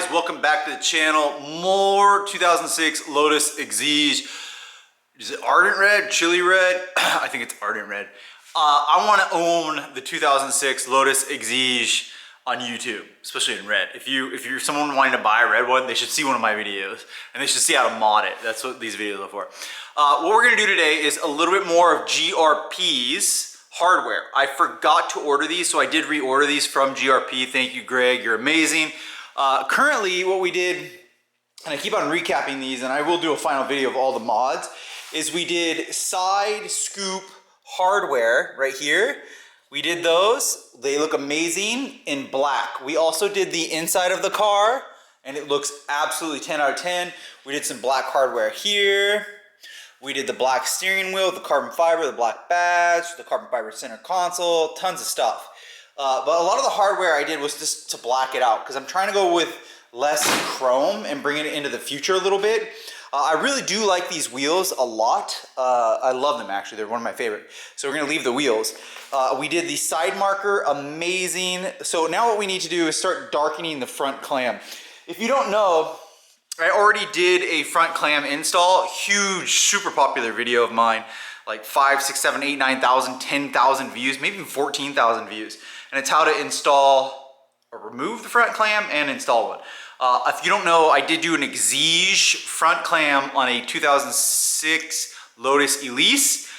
guys, welcome back to the channel. More 2006 Lotus Exige. Is it ardent red, chili red? I think it's ardent red. I want to own the 2006 Lotus Exige on YouTube, especially in red. If you're someone wanting to buy a red one, they should see one of my videos and they should see how to mod it. That's what these videos are for. What we're gonna do today is a little bit more of GRP's hardware. I forgot to order these, so I did reorder these from GRP. Thank you, Greg, you're amazing. Currently what we did, and I keep on recapping these and I will do a final video of all the mods, is we did side scoop hardware right here. We did those. They look amazing in black. We also did the inside of the car and it looks absolutely 10 out of 10. We did some black hardware here. We did the black steering wheel, the carbon fiber, the black badge, the carbon fiber center console, tons of stuff. But a lot of the hardware I did was just to black it out because I'm trying to go with less chrome and bring it into the future a little bit. I really do like these wheels a lot. I love them actually, they're one of my favorite. So we're gonna leave the wheels. We did the side marker, amazing. So now what we need to do is start darkening the front clam. If you don't know, I already did a front clam install, huge, super popular video of mine, like 5, 6, 7, 8, 9,000, 10,000 views, maybe even 14,000 views. And it's how to install or remove the front clam and install one. If you don't know, I did do an Exige front clam on a 2006 Lotus ELISE.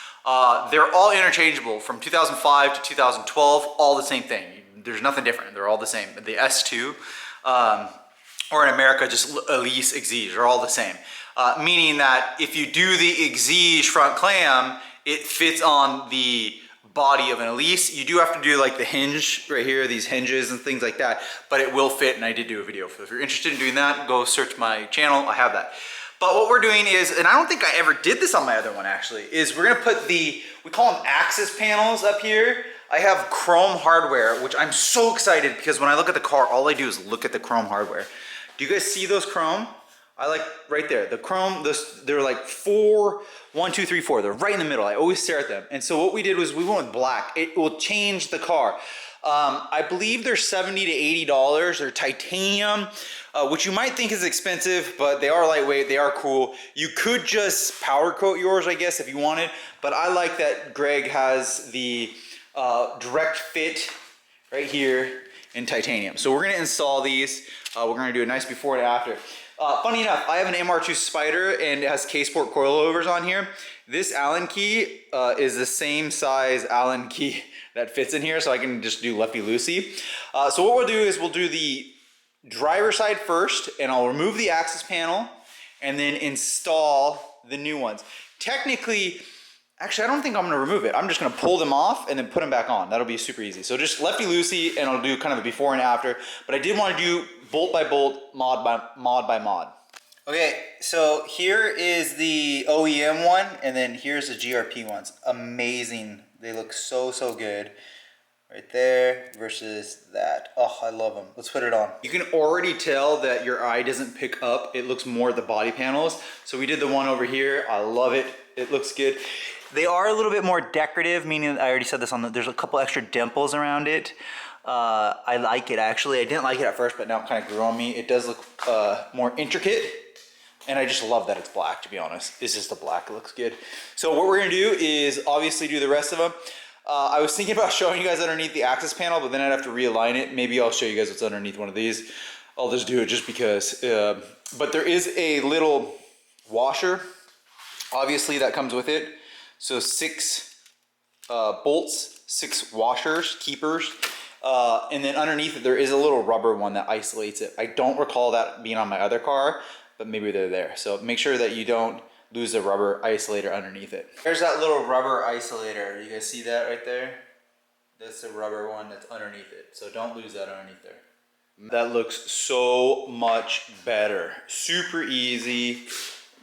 They're all interchangeable from 2005 to 2012, all the same thing. There's nothing different, they're all the same. The S2, or in America, just ELISE Exige, are all the same. Meaning that if you do the Exige front clam, it fits on the body of an ELISE. You do have to do like the hinge right here, these hinges and things like that, but it will fit, and I did do a video for it. If you're interested in doing that, go search my channel, I have that. But what we're doing is, and I don't think I ever did this on my other one actually, is we're gonna put the, we call them axis panels up here. I have chrome hardware, which I'm so excited because when I look at the car, all I do is look at the chrome hardware. Do you guys see those chrome? I like right there, the chrome, they're like 4, 1, 2, 3, 4. They're right in the middle. I always stare at them. And so what we did was we went with black. It will change the car. I believe they're $70 to $80. They're titanium, which you might think is expensive, but they are lightweight. They are cool. You could just powder coat yours, I guess, if you wanted. But I like that Greg has the direct fit right here in titanium. So we're gonna install these. We're gonna do a nice before and after. Funny enough, I have an MR2 SPYDER and it has K-Sport coilovers on here. This Allen key is the same size Allen key that fits in here, so I can just do lefty-loosey. So what we'll do is we'll do the driver side first, and I'll remove the axis panel and then install the new ones. Technically, actually I don't think I'm gonna remove it. I'm just gonna pull them off and then put them back on. That'll be super easy. So just lefty-loosey, and I'll do kind of a before and after, but I did want to do bolt by bolt, mod by mod. Okay, so here is the OEM one, and then here's the GRP ones. Amazing. They look so, so good. Right there versus that. Oh, I love them. Let's put it on. You can already tell that your eye doesn't pick up. It looks more at the body panels. So we did the one over here. I love it. It looks good. They are a little bit more decorative, meaning I already said this on the, there's a couple extra dimples around it. I like it actually. I didn't like it at first, but now it kind of grew on me. It does look more intricate, and I just love that it's black, to be honest. It's just the black, it looks good. So what we're gonna do is obviously do the rest of them. I was thinking about showing you guys underneath the axis panel, but then I'd have to realign it. Maybe I'll show you guys what's underneath one of these. I'll just do it just because. But there is a little washer, obviously, that comes with it. So 6 bolts, 6 washers, keepers. And then underneath it, there is a little rubber one that isolates it. I don't recall that being on my other car, but maybe they're there. So make sure that you don't lose the rubber isolator underneath it. There's that little rubber isolator. You guys see that right there? That's the rubber one that's underneath it. So don't lose that underneath there. That looks so much better. Super easy,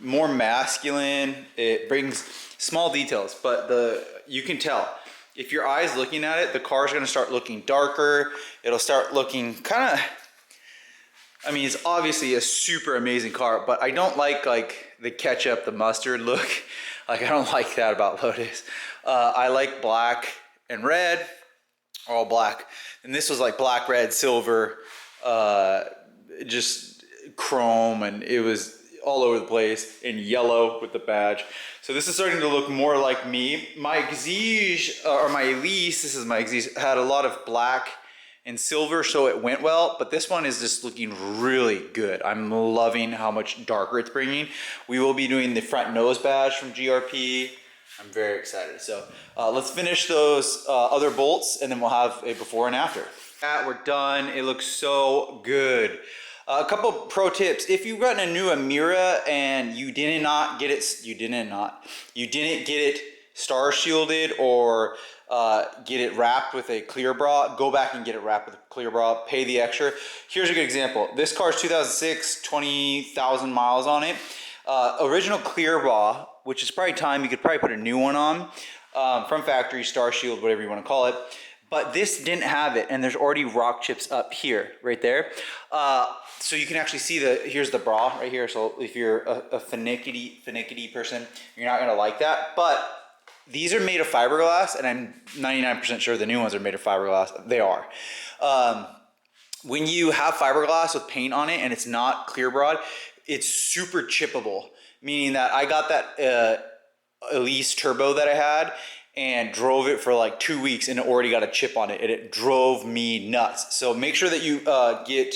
more masculine. It brings small details, but you can tell. If your eye's looking at it, the car's gonna start looking darker. It'll start looking kind of, I mean, it's obviously a super amazing car, but I don't like the ketchup, the mustard look. Like, I don't like that about Lotus. I like black and red, all black. And this was like black, red, silver, just chrome, and it was all over the place, in yellow with the badge. So this is starting to look more like me. My Exige, or my ELISE, this is my Exige, had a lot of black and silver, so it went well, but this one is just looking really good. I'm loving how much darker it's bringing. We will be doing the front nose badge from GRP. I'm very excited. So let's finish those other bolts, and then we'll have a before and after. We're done. It looks so good. A couple pro tips: if you've gotten a new Amira and you didn't get it star shielded or get it wrapped with a clear bra, go back and get it wrapped with a clear bra, pay the extra. Here's a good example. This car is 2006, 20,000 miles on it. Original clear bra, which is probably time, you could probably put a new one on, from factory, star shield, whatever you want to call it. But this didn't have it, and there's already rock chips up here, right there. So you can actually see here's the bra right here. So if you're a finicky person, you're not gonna like that. But these are made of fiberglass, and I'm 99% sure the new ones are made of fiberglass. They are. When you have fiberglass with paint on it and it's not clear broad, it's super chippable. Meaning that I got that ELISE turbo that I had and drove it for like 2 weeks, and it already got a chip on it, and it drove me nuts. So make sure that you get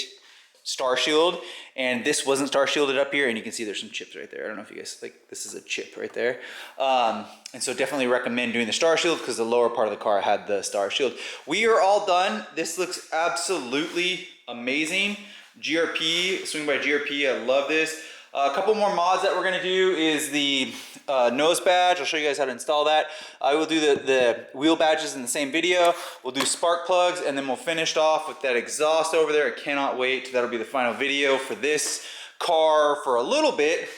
star shield, and this wasn't star shielded up here, and you can see there's some chips right there. I don't know if you guys, like, this is a chip right there. And so definitely recommend doing the star shield, because the lower part of the car had the star shield. We are all done. This looks absolutely amazing. GRP, swing by GRP, I love this. A couple more mods that we're gonna do is the nose badge. I'll show you guys how to install that. I will do the wheel badges in the same video. We'll do spark plugs, and then we'll finish off with that exhaust over there. I cannot wait. That'll be the final video for this car for a little bit.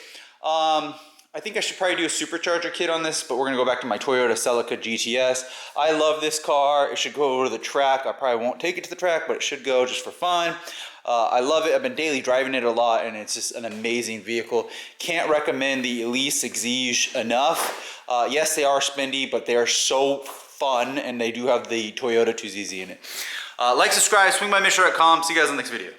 I think I should probably do a supercharger kit on this, but we're gonna go back to my Toyota Celica GTS. I love this car. It should go over to the track. I probably won't take it to the track, but it should go just for fun. I love it. I've been daily driving it a lot, and it's just an amazing vehicle. Can't recommend the ELISE Exige enough. Yes, they are spendy, but they are so fun, and they do have the Toyota 2ZZ in it. Like, subscribe, swingbymitra.com. See you guys in the next video.